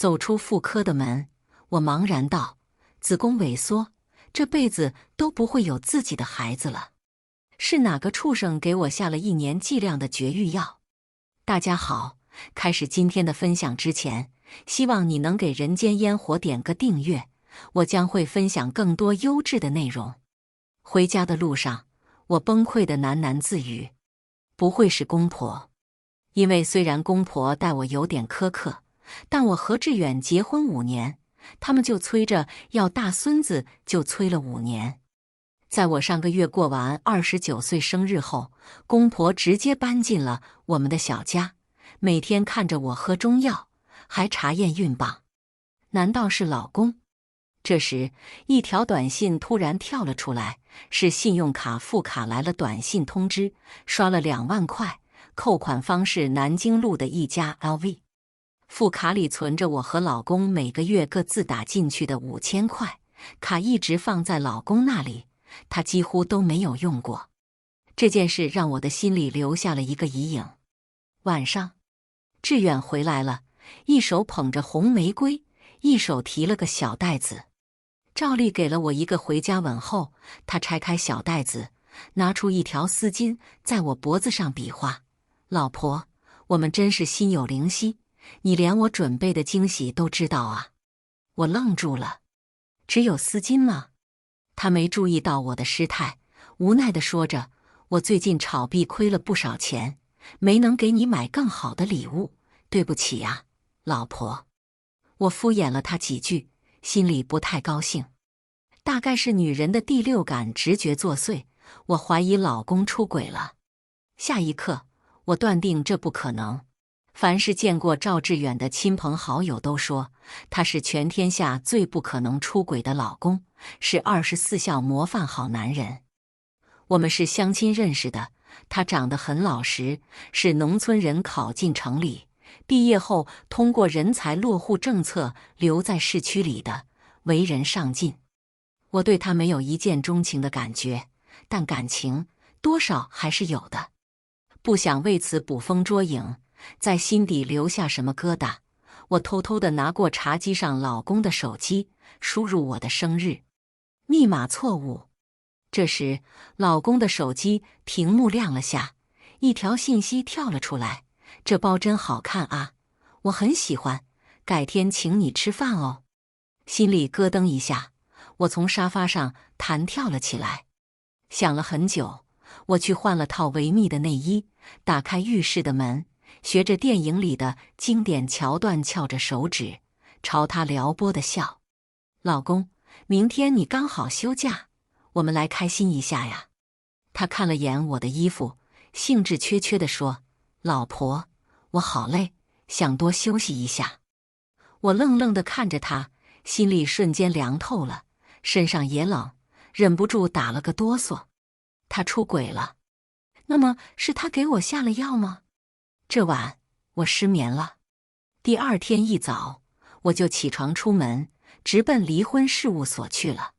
走出妇科的门，我茫然道：子宫萎缩，这辈子都不会有自己的孩子了。是哪个畜生给我下了1年剂量的绝育药？大家好，开始今天的分享之前，希望你能给人间烟火点个订阅，我将会分享更多优质的内容。回家的路上，我崩溃地喃喃自语：不会是公婆。因为虽然公婆待我有点苛刻，但我和志远结婚5年，他们就催着要大孙子，就催了5年。在我上个月过完29岁生日后，公婆直接搬进了我们的小家，每天看着我喝中药，还查验孕棒。难道是老公？这时，一条短信突然跳了出来，是信用卡副卡来了短信通知，刷了2万块，扣款方式南京路的一家 LV。副卡里存着我和老公每个月各自打进去的5000块，卡一直放在老公那里，他几乎都没有用过。这件事让我的心里留下了一个阴影。晚上，志远回来了，一手捧着红玫瑰，一手提了个小袋子。照例给了我一个回家吻后，他拆开小袋子，拿出一条丝巾，在我脖子上比划：老婆，我们真是心有灵犀，你连我准备的惊喜都知道啊！我愣住了，只有丝巾吗？他没注意到我的失态，无奈地说着：我最近炒币亏了不少钱，没能给你买更好的礼物，对不起呀，老婆。我敷衍了他几句，心里不太高兴。大概是女人的第6感直觉作祟，我怀疑老公出轨了。下一刻，我断定这不可能。凡是见过赵志远的亲朋好友都说，他是全天下最不可能出轨的老公，是24孝模范好男人。我们是相亲认识的，他长得很老实，是农村人考进城里，毕业后通过人才落户政策留在市区里的，为人上进。我对他没有一见钟情的感觉，但感情多少还是有的。不想为此捕风捉影，在心底留下什么疙瘩，我偷偷地拿过茶几上老公的手机，输入我的生日，密码错误。这时，老公的手机屏幕亮了下，一条信息跳了出来：这包真好看啊，我很喜欢，改天请你吃饭哦。心里咯噔一下，我从沙发上弹跳了起来。想了很久，我去换了套维密的内衣，打开浴室的门，学着电影里的经典桥段翘着手指，朝他撩拨的笑：老公，明天你刚好休假，我们来开心一下呀。他看了眼我的衣服，兴致缺缺地说：老婆，我好累，想多休息一下。我愣愣地看着他，心里瞬间凉透了，身上也冷，忍不住打了个哆嗦。他出轨了？那么是他给我下了药吗？这晚我失眠了。第2天一早，我就起床出门，直奔离婚事务所去了。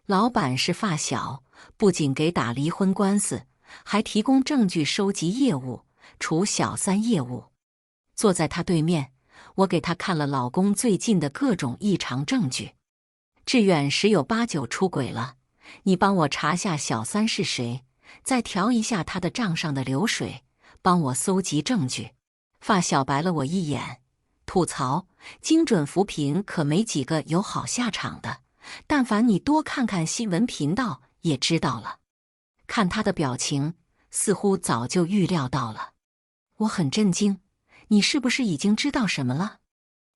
老板是发小，不仅给打离婚官司，还提供证据收集业务，处小三业务。坐在他对面，我给他看了老公最近的各种异常证据。志远10有8九出轨了，你帮我查下小三是谁，再调一下他的账上的流水，帮我搜集证据。发小白了我一眼，吐槽：精准扶贫可没几个有好下场的，但凡你多看看新闻频道也知道了。看他的表情，似乎早就预料到了。我很震惊，你是不是已经知道什么了？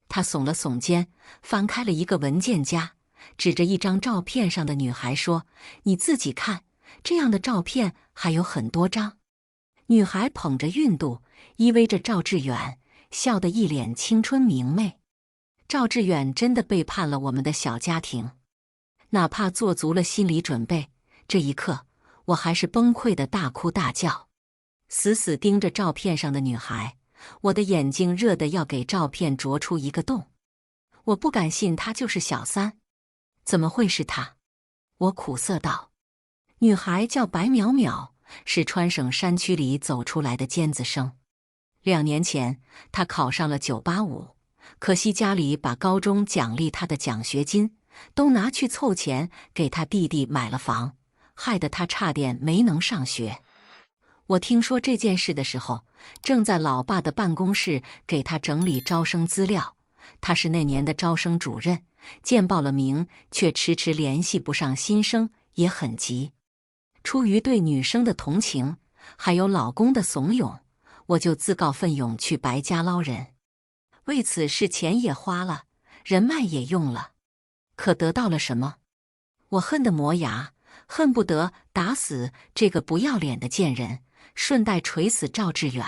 他耸了耸肩，翻开了一个文件夹，指着一张照片上的女孩说：你自己看，这样的照片还有很多张。女孩捧着孕肚，依偎着赵志远，笑得一脸青春明媚。赵志远真的背叛了我们的小家庭。哪怕做足了心理准备，这一刻我还是崩溃的大哭大叫，死死盯着照片上的女孩，我的眼睛热得要给照片啄出一个洞。我不敢信她就是小三，怎么会是她？我苦涩道。女孩叫白淼淼，是川省山区里走出来的尖子生。2年前，她考上了985，可惜家里把高中奖励他的奖学金都拿去凑钱给他弟弟买了房，害得他差点没能上学。我听说这件事的时候，正在老爸的办公室给他整理招生资料。他是那年的招生主任，见报了名，却迟迟联系不上新生，也很急。出于对女生的同情，还有老公的怂恿，我就自告奋勇去白家捞人。为此事钱也花了，人脉也用了，可得到了什么？我恨得磨牙，恨不得打死这个不要脸的贱人，顺带锤死赵志远。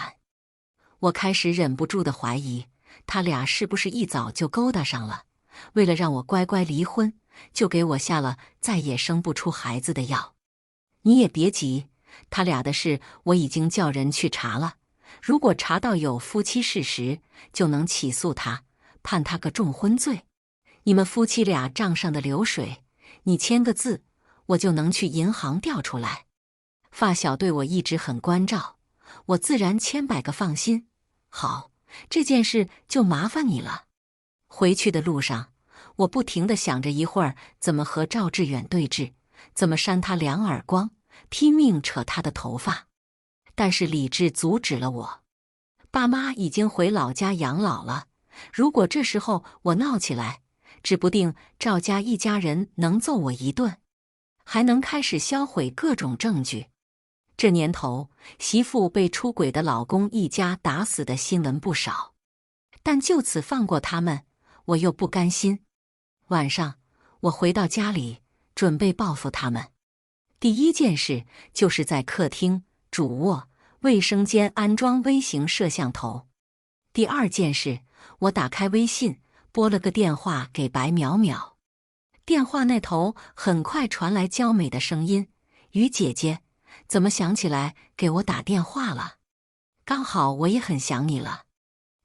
我开始忍不住地怀疑，他俩是不是一早就勾搭上了？为了让我乖乖离婚，就给我下了再也生不出孩子的药。你也别急，他俩的事我已经叫人去查了，如果查到有夫妻事实，就能起诉他，判他个重婚罪。你们夫妻俩账上的流水，你签个字，我就能去银行调出来。发小对我一直很关照，我自然千百个放心。好，这件事就麻烦你了。回去的路上，我不停地想着一会儿怎么和赵志远对峙，怎么扇他2耳光，拼命扯他的头发。但是理智阻止了我。爸妈已经回老家养老了，如果这时候我闹起来，指不定赵家一家人能揍我一顿，还能开始销毁各种证据。这年头，媳妇被出轨的老公一家打死的新闻不少，但就此放过他们，我又不甘心。晚上，我回到家里，准备报复他们。第一件事就是在客厅、主卧、卫生间安装微型摄像头。第二件事，我打开微信，拨了个电话给白淼淼。电话那头很快传来娇美的声音：“于姐姐，怎么想起来给我打电话了？刚好我也很想你了。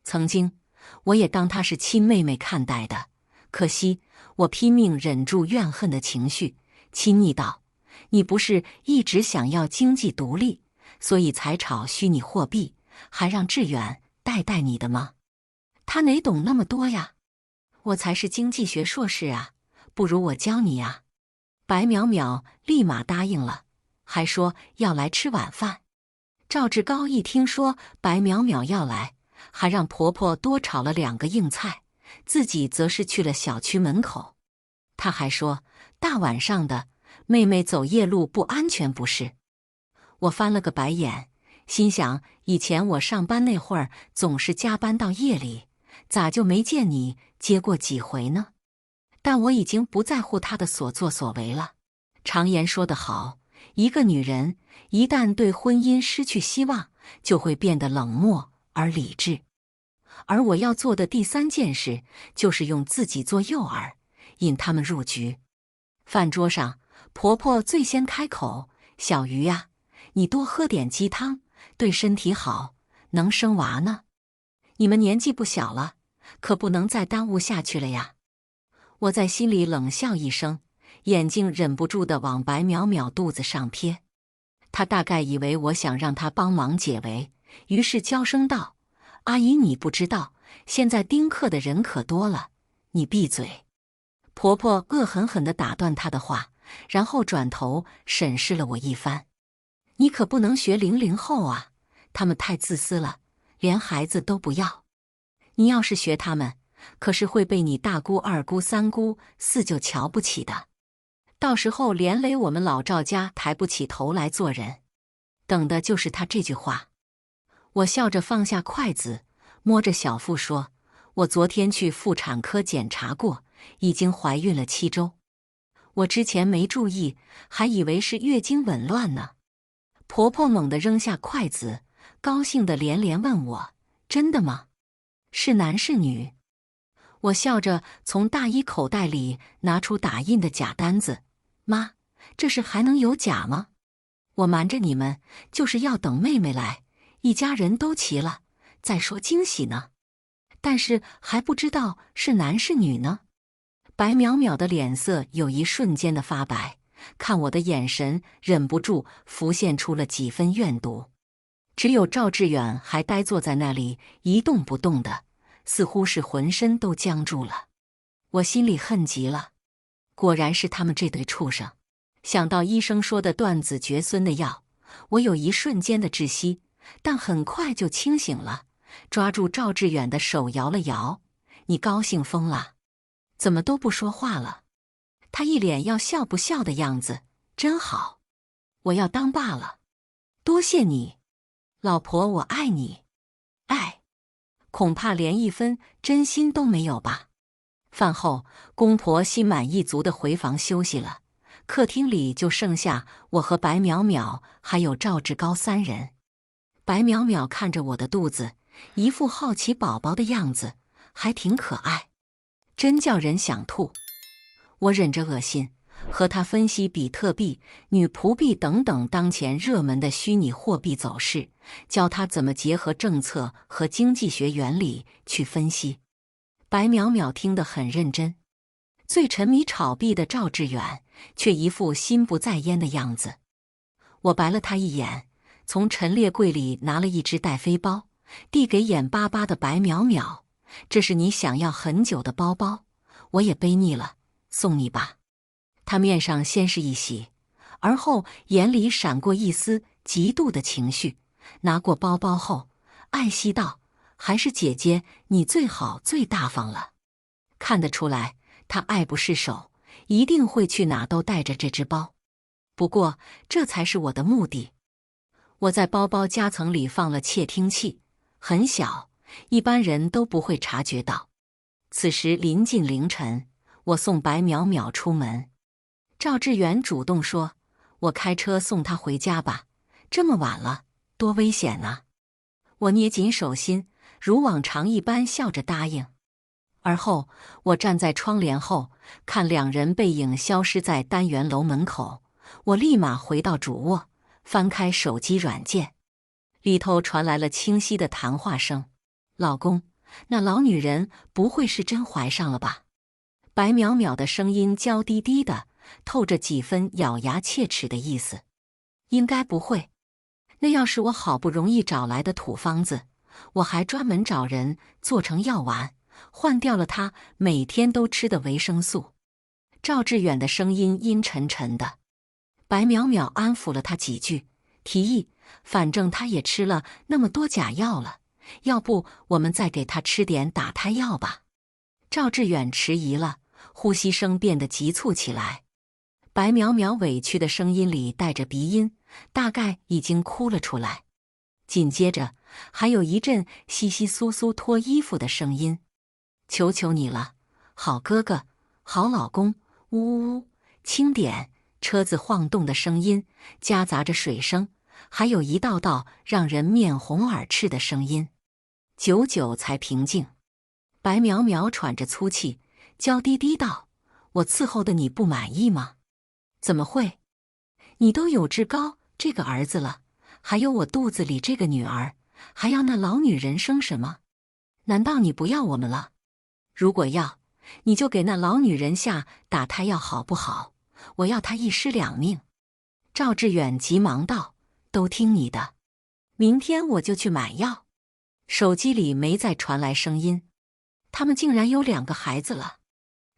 曾经，我也当她是亲妹妹看待的，可惜我拼命忍住怨恨的情绪，亲昵道：你不是一直想要经济独立，所以才炒虚拟货币，还让志远带你的吗？他哪懂那么多呀？我才是经济学硕士啊，不如我教你啊。”白淼淼立马答应了，还说要来吃晚饭。赵志高一听说白淼淼要来，还让婆婆多炒了2个硬菜，自己则是去了小区门口。他还说大晚上的，妹妹走夜路不安全不是？我翻了个白眼，心想以前我上班那会儿总是加班到夜里，咋就没见你接过几回呢？但我已经不在乎她的所作所为了。常言说得好，一个女人一旦对婚姻失去希望，就会变得冷漠而理智。而我要做的第3件事，就是用自己做诱饵，引他们入局。饭桌上，婆婆最先开口：“小鱼呀，你多喝点鸡汤，对身体好，能生娃呢。你们年纪不小了，可不能再耽误下去了呀。”我在心里冷笑一声，眼睛忍不住地往白淼淼肚子上瞥。她大概以为我想让她帮忙解围，于是娇声道：“阿姨，你不知道，现在丁克的人可多了，你闭嘴。”婆婆恶狠狠地打断她的话，然后转头审视了我一番：“你可不能学00后啊，他们太自私了，连孩子都不要。你要是学他们，可是会被你大姑、二姑、三姑、四舅瞧不起的，到时候连累我们老赵家抬不起头来做人。”等的就是他这句话。我笑着放下筷子，摸着小腹说：“我昨天去妇产科检查过，已经怀孕了7周。我之前没注意，还以为是月经紊乱呢。”婆婆猛地扔下筷子，高兴地连连问我：“真的吗？是男是女？”我笑着从大衣口袋里拿出打印的假单子：“妈，这事还能有假吗？我瞒着你们，就是要等妹妹来，一家人都齐了，再说惊喜呢。但是还不知道是男是女呢。”白淼淼的脸色有一瞬间的发白，看我的眼神忍不住浮现出了几分怨毒。只有赵志远还呆坐在那里一动不动的，似乎是浑身都僵住了。我心里恨极了，果然是他们这对畜生。想到医生说的断子绝孙的药，我有一瞬间的窒息，但很快就清醒了，抓住赵志远的手摇了摇：“你高兴疯了？怎么都不说话了？”他一脸要笑不笑的样子，真好。我要当爸了，多谢你，老婆，我爱你。爱，恐怕连一分真心都没有吧。饭后，公婆心满意足地回房休息了，客厅里就剩下我和白淼淼还有赵志高三人。白淼淼看着我的肚子，一副好奇宝宝的样子，还挺可爱，真叫人想吐。我忍着恶心，和他分析比特币、女仆币等等当前热门的虚拟货币走势，教他怎么结合政策和经济学原理去分析。白淼淼听得很认真，最沉迷炒币的赵志远却一副心不在焉的样子。我白了他一眼，从陈列柜里拿了一只带飞包，递给眼巴巴的白淼淼：“这是你想要很久的包包，我也背腻了，送你吧。”他面上先是一喜，而后眼里闪过一丝嫉妒的情绪，拿过包包后，爱惜道：“还是姐姐你最好最大方了。”看得出来，他爱不释手，一定会去哪都带着这只包。不过，这才是我的目的。我在包包夹层里放了窃听器，很小，一般人都不会察觉到。此时临近凌晨，我送白淼淼出门。赵志远主动说：“我开车送她回家吧，这么晚了，多危险啊！”我捏紧手心，如往常一般笑着答应。而后，我站在窗帘后，看两人背影消失在单元楼门口。我立马回到主卧，翻开手机软件，里头传来了清晰的谈话声：“老公，那老女人不会是真怀上了吧？”白淼淼的声音娇滴滴的，透着几分咬牙切齿的意思。应该不会，那要是我好不容易找来的土方子，我还专门找人做成药丸，换掉了他每天都吃的维生素。赵志远的声音阴沉沉的。白淼淼安抚了他几句，提议：“反正他也吃了那么多假药了，要不我们再给他吃点打胎药吧？”赵志远迟疑了，呼吸声变得急促起来。白淼淼委屈的声音里带着鼻音，大概已经哭了出来。紧接着还有一阵窸窸窣窣脱衣服的声音：“求求你了，好哥哥，好老公，呜呜呜，轻点。”车子晃动的声音夹杂着水声，还有一道道让人面红耳赤的声音。久久才平静。白淼淼喘着粗气，娇滴滴道：“我伺候的你不满意吗？”“怎么会？你都有志高这个儿子了，还有我肚子里这个女儿，还要那老女人生什么？难道你不要我们了？如果要，你就给那老女人下打胎药好不好？我要她一尸两命。”赵志远急忙道：“都听你的，明天我就去买药。”手机里没再传来声音。他们竟然有2个孩子了，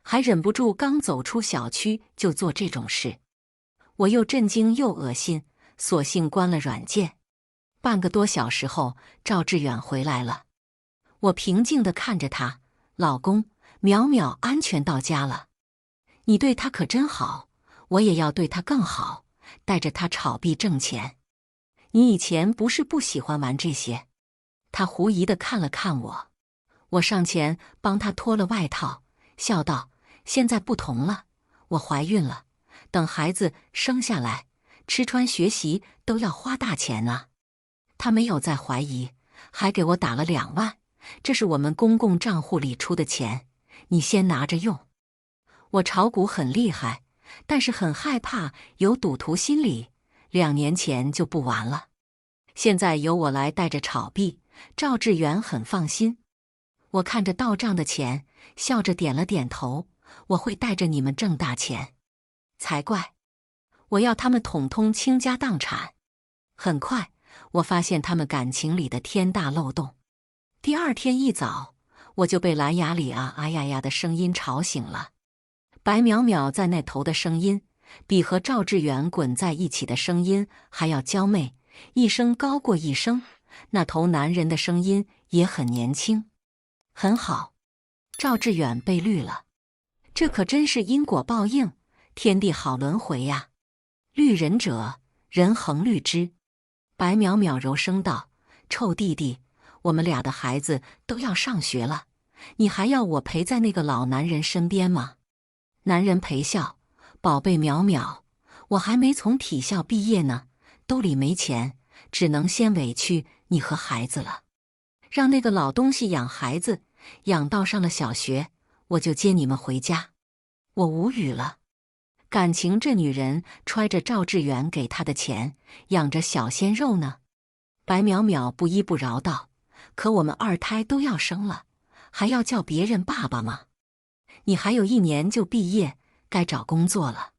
还忍不住刚走出小区就做这种事。我又震惊又恶心，索性关了软件。半个多小时后，赵志远回来了。我平静地看着他：“老公，淼淼安全到家了。你对她可真好，我也要对她更好，带着她炒币挣钱。你以前不是不喜欢玩这些？”他狐疑地看了看我。我上前帮他脱了外套，笑道：“现在不同了，我怀孕了，等孩子生下来，吃穿学习都要花大钱啊。”他没有再怀疑，还给我打了2万，这是我们公共账户里出的钱，你先拿着用。我炒股很厉害，但是很害怕有赌徒心理，2年前就不玩了。现在由我来带着炒币，赵志远很放心。我看着到账的钱，笑着点了点头：“我会带着你们挣大钱。”才怪！我要他们统统倾家荡产。很快，我发现他们感情里的天大漏洞。第二天一早，我就被蓝牙里啊呀呀的声音吵醒了。白淼淼在那头的声音，比和赵志远滚在一起的声音还要娇媚，一声高过一声。那头男人的声音也很年轻。很好，赵志远被绿了，这可真是因果报应，天地好轮回呀！绿人者，人恒绿之。白淼淼柔声道：“臭弟弟，我们俩的孩子都要上学了，你还要我陪在那个老男人身边吗？”男人陪笑：“宝贝淼淼，我还没从体校毕业呢，兜里没钱，只能先委屈你和孩子了。让那个老东西养孩子，养到上了小学，我就接你们回家。”我无语了。感情这女人揣着赵志远给她的钱，养着小鲜肉呢。白淼淼不依不饶道：“可我们2胎都要生了，还要叫别人爸爸吗？你还有1年就毕业，该找工作了。”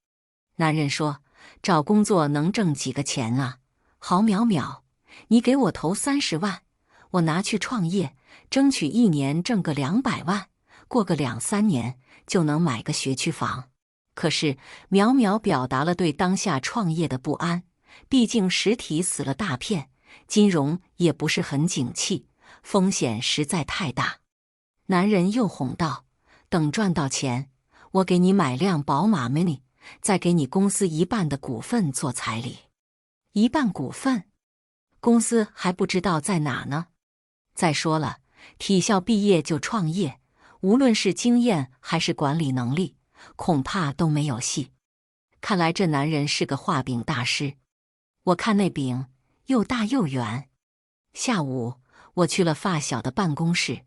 男人说：“找工作能挣几个钱啊？好淼淼，你给我投30万，我拿去创业，争取1年挣个200万，过个2、3年就能买个学区房。”可是淼淼表达了对当下创业的不安，毕竟实体死了大片，金融也不是很景气，风险实在太大。男人又哄道：“等赚到钱，我给你买辆宝马 Mini， 再给你公司1半的股份做彩礼。1半股份？公司还不知道在哪呢。再说了，体校毕业就创业，无论是经验还是管理能力，恐怕都没有戏。”看来这男人是个画饼大师。我看那饼又大又圆。下午，我去了发小的办公室。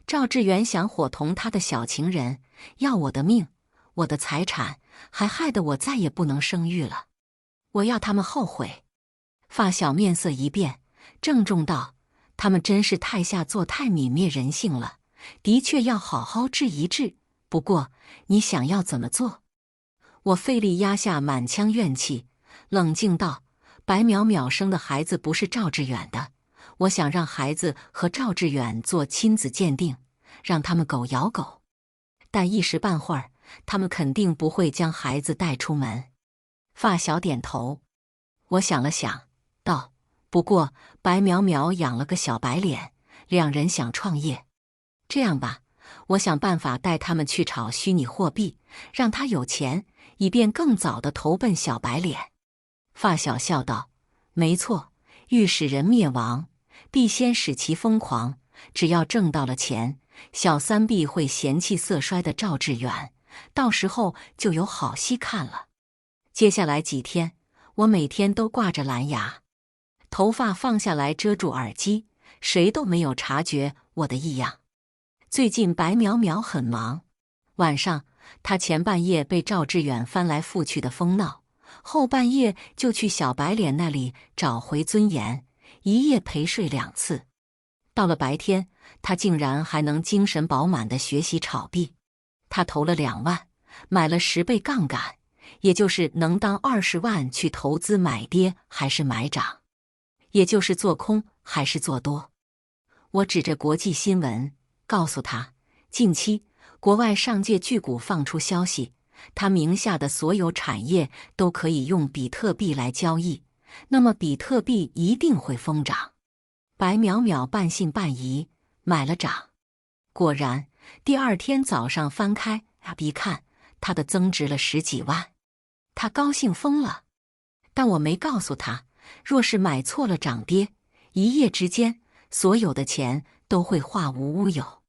赵志远想伙同他的小情人，要我的命，我的财产，还害得我再也不能生育了。我要他们后悔。发小面色一变，郑重道：“他们真是太下作，太泯灭人性了，的确要好好治一治。不过，你想要怎么做？”我费力压下满腔怨气，冷静道：“白淼淼生的孩子不是赵志远的，我想让孩子和赵志远做亲子鉴定，让他们狗咬狗。但一时半会儿，他们肯定不会将孩子带出门。”发小点头。我想了想，道：“不过白淼淼养了个小白脸，2人想创业。这样吧，我想办法带他们去炒虚拟货币，让他有钱，以便更早地投奔小白脸。”发小笑道：“没错，欲使人灭亡，必先使其疯狂。只要挣到了钱，小三必会嫌弃色衰的赵志远，到时候就有好戏看了。”接下来几天，我每天都挂着蓝牙，头发放下来遮住耳机，谁都没有察觉我的异样。最近白淼淼很忙，晚上她前半夜被赵志远翻来覆去的疯闹，后半夜就去小白脸那里找回尊严，一夜陪睡2次。到了白天，她竟然还能精神饱满地学习炒币。她投了2万，买了10倍杠杆，也就是能当20万去投资买跌还是买涨，也就是做空还是做多。我指着国际新闻告诉他，近期国外上届巨股放出消息，他名下的所有产业都可以用比特币来交易，那么比特币一定会疯涨。白淼淼半信半疑，买了涨。果然，第2天早上翻开一看，他的增值了10几万。他高兴疯了，但我没告诉他，若是买错了涨跌，一夜之间所有的钱都会化无乌有。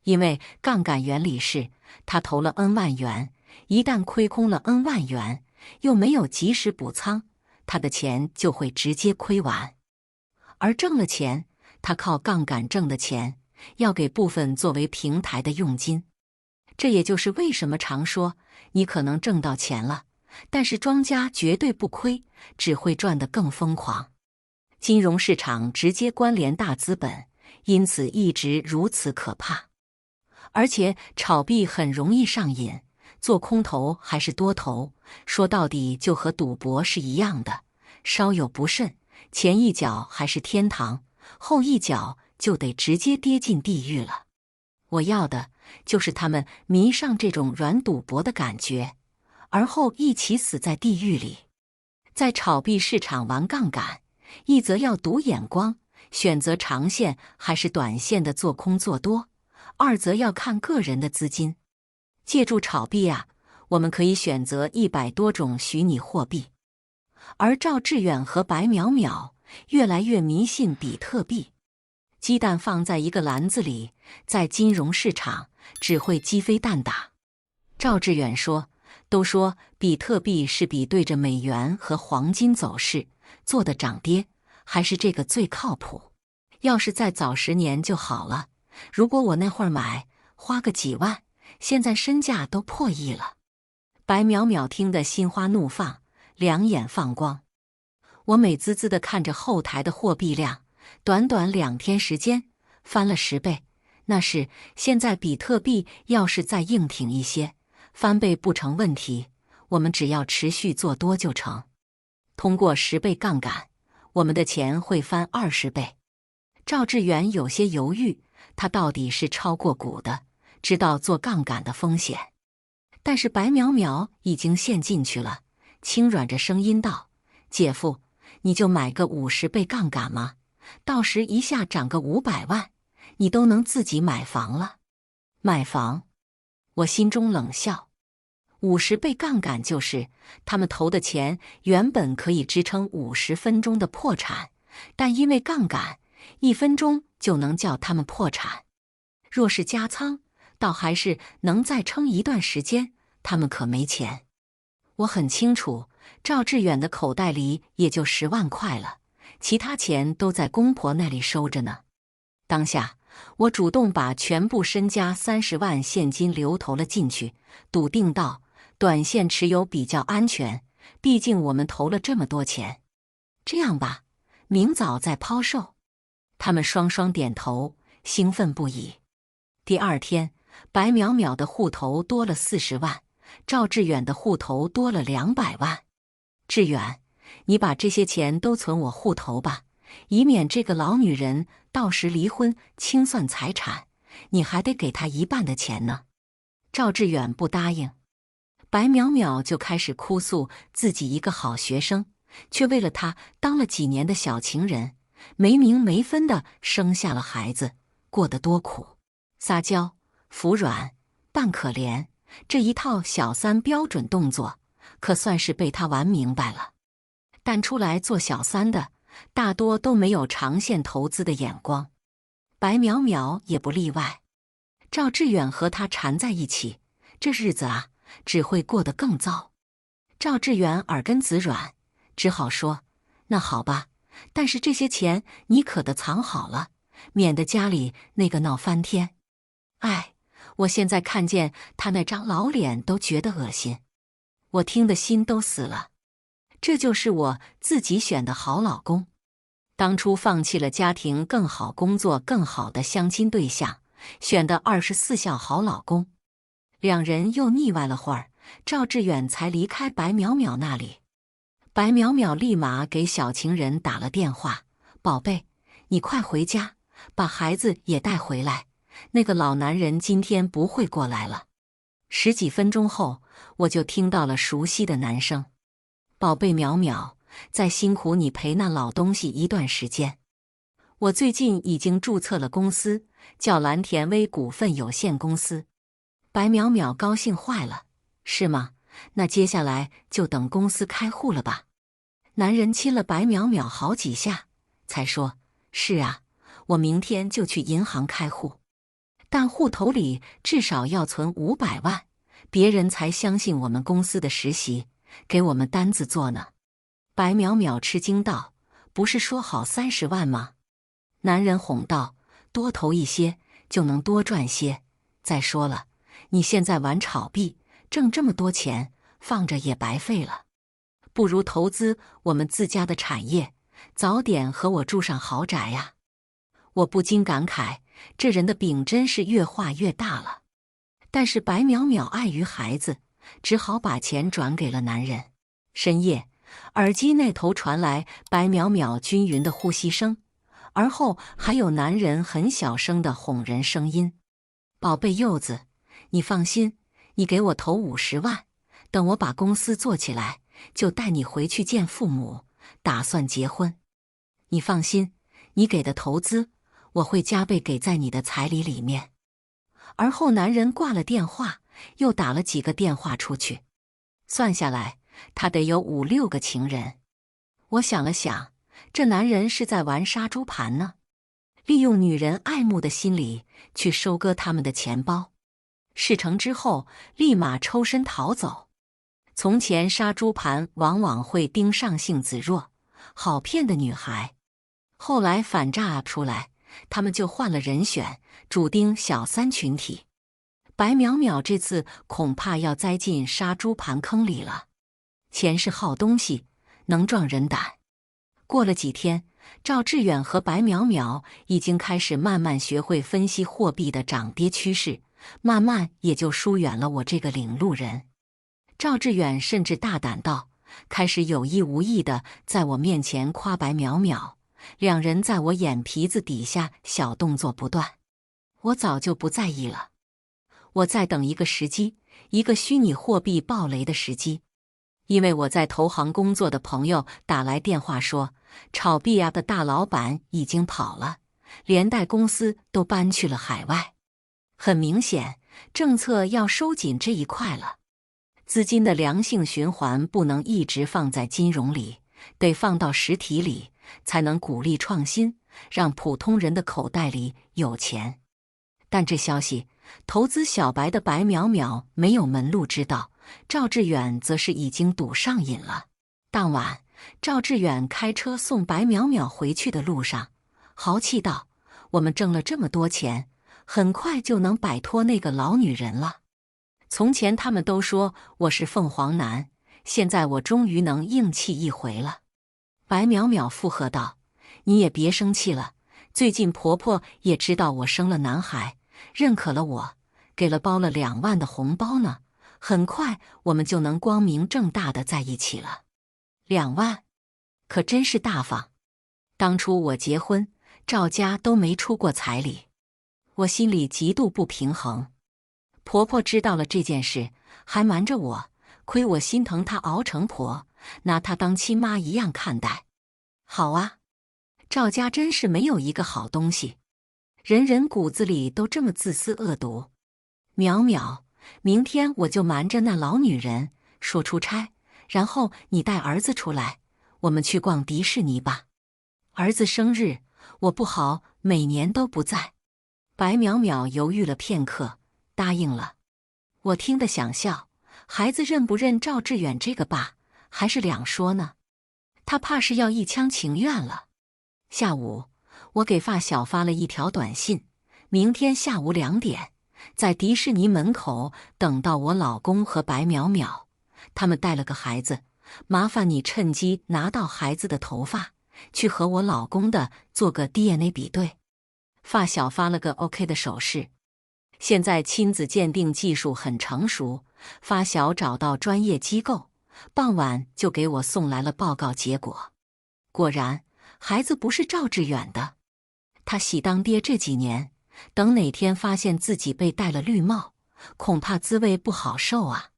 因为杠杆原理是，他投了 N 万元，一旦亏空了 N 万元，又没有及时补仓，他的钱就会直接亏完。而挣了钱，他靠杠杆挣的钱，要给部分作为平台的佣金。这也就是为什么常说，你可能挣到钱了，但是庄家绝对不亏，只会赚得更疯狂。金融市场直接关联大资本，因此一直如此可怕。而且炒币很容易上瘾，做空头还是多头，说到底就和赌博是一样的，稍有不慎，前一脚还是天堂，后一脚就得直接跌进地狱了。我要的就是他们迷上这种软赌博的感觉，而后一起死在地狱里。在炒币市场玩杠杆，一则要赌眼光，选择长线还是短线的做空做多；二则要看个人的资金。借助炒币啊，我们可以选择100多种虚拟货币，而赵志远和白淼淼越来越迷信比特币。鸡蛋放在一个篮子里，在金融市场只会鸡飞蛋打。赵志远说，都说比特币是比对着美元和黄金走势做的涨跌，还是这个最靠谱。要是再早10年就好了，如果我那会儿买，花个几万，现在身价都破亿了。白淼淼听得心花怒放，两眼放光。我美滋滋地看着后台的货币量，短短2天时间翻了10倍。那是现在比特币要是再硬挺一些，翻倍不成问题，我们只要持续做多就成。通过10倍杠杆，我们的钱会翻20倍。赵志远有些犹豫，他到底是炒过股的，知道做杠杆的风险。但是白淼淼已经陷进去了，轻软着声音道：“姐夫，你就买个50倍杠杆嘛，到时一下涨个500万，你都能自己买房了。”买房？我心中冷笑。50倍杠杆就是他们投的钱原本可以支撑50分钟的破产，但因为杠杆，1分钟就能叫他们破产。若是加仓，倒还是能再撑一段时间，他们可没钱。我很清楚，赵志远的口袋里也就10万块了，其他钱都在公婆那里收着呢。当下，我主动把全部身家30万现金流投了进去，笃定道：短线持有比较安全，毕竟我们投了这么多钱。这样吧，明早再抛售。他们双双点头，兴奋不已。第2天，白淼淼的户头多了40万，赵志远的户头多了200万。志远，你把这些钱都存我户头吧，以免这个老女人到时离婚清算财产，你还得给她1半的钱呢。赵志远不答应。白淼淼就开始哭诉自己一个好学生，却为了他当了几年的小情人，没名没分的生下了孩子，过得多苦。撒娇、服软、扮可怜，这一套小三标准动作，可算是被他玩明白了。但出来做小三的，大多都没有长线投资的眼光，白淼淼也不例外。赵志远和他缠在一起，这日子啊，只会过得更糟。赵志远耳根子软，只好说：“那好吧，但是这些钱你可得藏好了，免得家里那个闹翻天。”哎，我现在看见他那张老脸都觉得恶心，我听得心都死了。这就是我自己选的好老公。当初放弃了家庭更好、工作更好的相亲对象，选的24孝好老公。两人又腻歪了会儿，赵志远才离开白淼淼那里。白淼淼立马给小情人打了电话：“宝贝，你快回家，把孩子也带回来。那个老男人今天不会过来了。”10几分钟后，我就听到了熟悉的男声：“宝贝淼淼，再辛苦你陪那老东西一段时间。我最近已经注册了公司，叫蓝田威股份有限公司。”白淼淼高兴坏了：“是吗？那接下来就等公司开户了吧？”男人亲了白淼淼好几下，才说：“是啊，我明天就去银行开户。但户头里至少要存500万，别人才相信我们公司的实习，给我们单子做呢。”白淼淼吃惊道：“不是说好30万吗？”男人哄道：“多投一些就能多赚些。再说了，你现在玩炒币，挣这么多钱，放着也白费了。不如投资我们自家的产业，早点和我住上豪宅呀。”我不禁感慨，这人的饼真是越画越大了。但是白淼淼碍于孩子，只好把钱转给了男人。深夜，耳机那头传来白淼淼均匀的呼吸声，而后还有男人很小声的哄人声音：“宝贝柚子，你放心，你给我投50万，等我把公司做起来，就带你回去见父母，打算结婚。你放心，你给的投资，我会加倍给在你的彩礼里面。而后男人挂了电话，又打了几个电话出去，算下来，他得有5、6个情人。我想了想，这男人是在玩杀猪盘呢，利用女人爱慕的心理去收割他们的钱包，事成之后立马抽身逃走。从前杀猪盘往往会盯上性子弱、好骗的女孩，后来反诈出来，他们就换了人选，主盯小三群体。白淼淼这次恐怕要栽进杀猪盘坑里了。钱是好东西，能壮人胆。过了几天，赵志远和白淼淼已经开始慢慢学会分析货币的涨跌趋势，慢慢也就疏远了我这个领路人。赵志远甚至大胆到开始有意无意地在我面前夸白淼淼，两人在我眼皮子底下小动作不断。我早就不在意了，我在等一个时机，一个虚拟货币暴雷的时机。因为我在投行工作的朋友打来电话说，炒币的大老板已经跑了，连带公司都搬去了海外。很明显，政策要收紧这一块了。资金的良性循环不能一直放在金融里，得放到实体里，才能鼓励创新，让普通人的口袋里有钱。但这消息，投资小白的白淼淼没有门路知道，赵志远则是已经赌上瘾了。当晚，赵志远开车送白淼淼回去的路上，豪气道：“我们挣了这么多钱，很快就能摆脱那个老女人了。从前他们都说我是凤凰男，现在我终于能硬气一回了。”白淼淼附和道：“你也别生气了，最近婆婆也知道我生了男孩，认可了我，给了包了2万的红包呢。很快我们就能光明正大的在一起了。2万，可真是大方。当初我结婚，赵家都没出过彩礼，我心里极度不平衡。婆婆知道了这件事，还瞒着我，亏我心疼她熬成婆，拿她当亲妈一样看待。好啊，赵家真是没有一个好东西，人人骨子里都这么自私恶毒。淼淼，明天我就瞒着那老女人说出差，然后你带儿子出来，我们去逛迪士尼吧。儿子生日，我不好每年都不在。白淼淼犹豫了片刻，答应了。我听得想笑，孩子认不认赵志远这个爸，还是两说呢。他怕是要一厢情愿了。下午，我给发小发了一条短信，明天下午2点。在迪士尼门口等到我老公和白淼淼，他们带了个孩子，麻烦你趁机拿到孩子的头发，去和我老公的做个 DNA 比对。发小发了个 OK 的手势。现在亲子鉴定技术很成熟，发小找到专业机构，傍晚就给我送来了报告结果。果然，孩子不是赵志远的。他喜当爹这几年，等哪天发现自己被戴了绿帽，恐怕滋味不好受啊！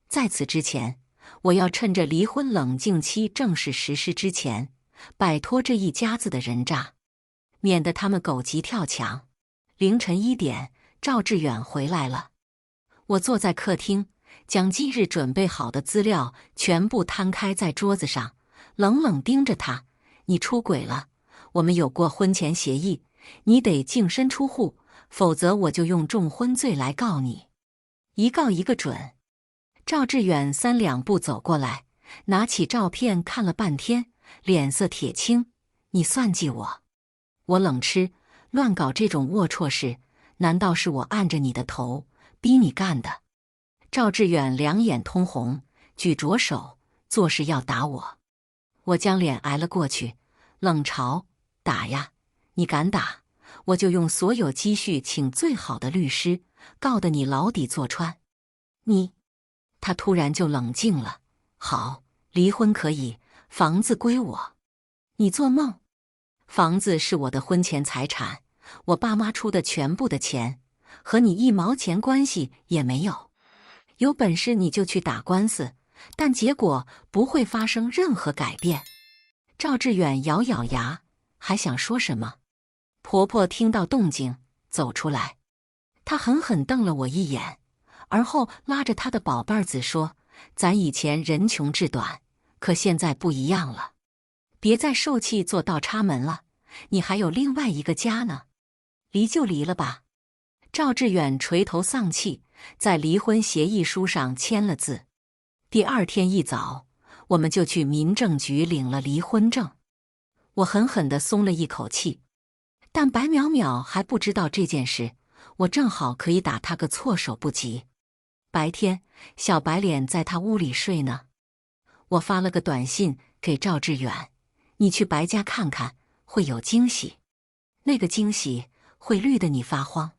在此之前，我要趁着离婚冷静期正式实施之前，摆脱这一家子的人渣，免得他们狗急跳墙。凌晨1点，赵志远回来了。我坐在客厅，将今日准备好的资料全部摊开在桌子上，冷冷盯着他：“你出轨了，我们有过婚前协议。你得净身出户，否则我就用重婚罪来告你，一告一个准。”赵志远3两步走过来，拿起照片看了半天，脸色铁青：“你算计我？”我冷嗤：“乱搞这种龌龊事，难道是我按着你的头逼你干的？”赵志远两眼通红，举着手，作势要打我。我将脸挨了过去，冷嘲：“打呀！你敢打，我就用所有积蓄请最好的律师，告得你牢底坐穿。”他突然就冷静了。好，离婚可以，房子归我。你做梦！房子是我的婚前财产，我爸妈出的全部的钱，和你一毛钱关系也没有。有本事你就去打官司，但结果不会发生任何改变。”赵志远咬咬牙，还想说什么。婆婆听到动静走出来，她狠狠瞪了我一眼，而后拉着她的宝贝儿子说：“咱以前人穷志短，可现在不一样了，别再受气做倒插门了，你还有另外一个家呢，离就离了吧。”赵志远垂头丧气，在离婚协议书上签了字。第二天一早，我们就去民政局领了离婚证。我狠狠地松了一口气，但白淼淼还不知道这件事，我正好可以打她个措手不及。白天，小白脸在她屋里睡呢。我发了个短信给赵志远：“你去白家看看，会有惊喜。那个惊喜会绿得你发慌。”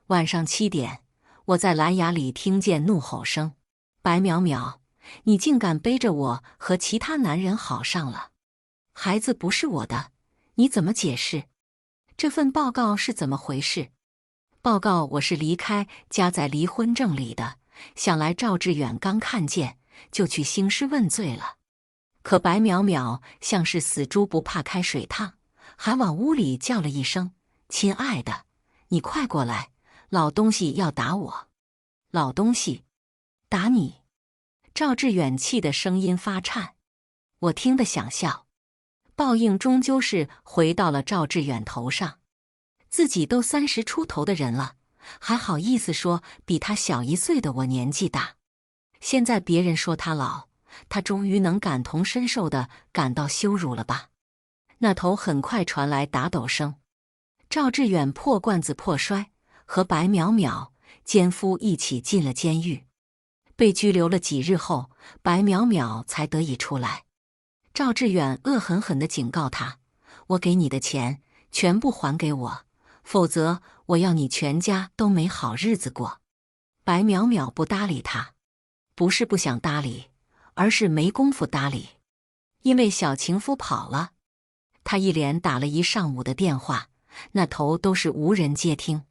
晚上7点，我在蓝牙里听见怒吼声：“白淼淼，你竟敢背着我和其他男人好上了！孩子不是我的，你怎么解释？这份报告是怎么回事？”报告我是离开加在离婚证里的，想来赵志远刚看见就去兴师问罪了。可白淼淼像是死猪不怕开水烫，还往屋里叫了一声：“亲爱的，你快过来，老东西要打我。”“老东西？打你？”赵志远气得声音发颤。我听得想笑，报应终究是回到了赵志远头上。自己都30出头的人了，还好意思说比他小1岁的我年纪大。现在别人说他老，他终于能感同身受地感到羞辱了吧？那头很快传来打斗声，赵志远破罐子破摔，和白淼淼奸夫一起进了监狱。被拘留了几日后，白淼淼才得以出来。赵志远恶狠狠地警告他：“我给你的钱全部还给我，否则我要你全家都没好日子过。”白淼淼不搭理他，不是不想搭理，而是没工夫搭理，因为小情夫跑了。他一连打了1上午的电话，那头都是无人接听。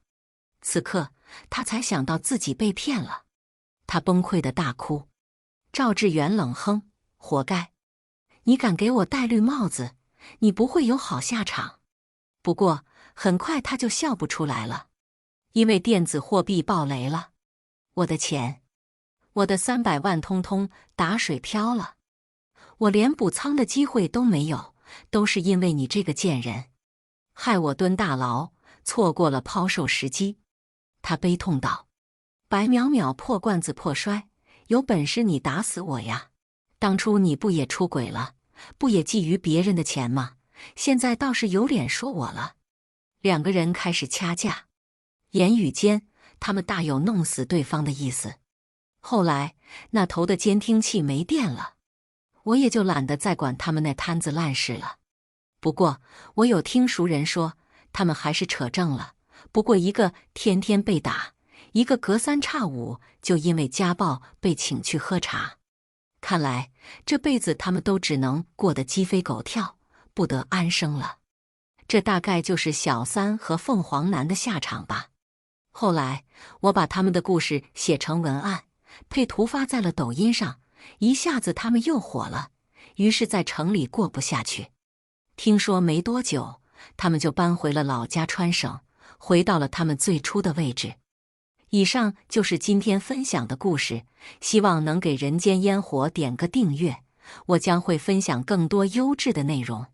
此刻他才想到自己被骗了，他崩溃的大哭。赵志远冷哼：“活该！你敢给我戴绿帽子，你不会有好下场。”不过很快他就笑不出来了，因为电子货币爆雷了，我的钱，我的300万通通打水漂了，我连补仓的机会都没有，都是因为你这个贱人，害我蹲大牢，错过了抛售时机。他悲痛道。白淼淼破罐子破摔：“有本事你打死我呀！当初你不也出轨了，不也觊觎别人的钱吗？现在倒是有脸说我了。”2个人开始掐架，言语间他们大有弄死对方的意思。后来那头的监听器没电了，我也就懒得再管他们那摊子烂事了。不过我有听熟人说，他们还是扯正了，不过一个天天被打，一个隔3差5就因为家暴被请去喝茶。看来这辈子他们都只能过得鸡飞狗跳，不得安生了。这大概就是小三和凤凰男的下场吧。后来我把他们的故事写成文案，配图发在了抖音上，一下子他们又火了，于是在城里过不下去。听说没多久，他们就搬回了老家川省，回到了他们最初的位置。以上就是今天分享的故事，希望能给人间烟火点个订阅，我将会分享更多优质的内容。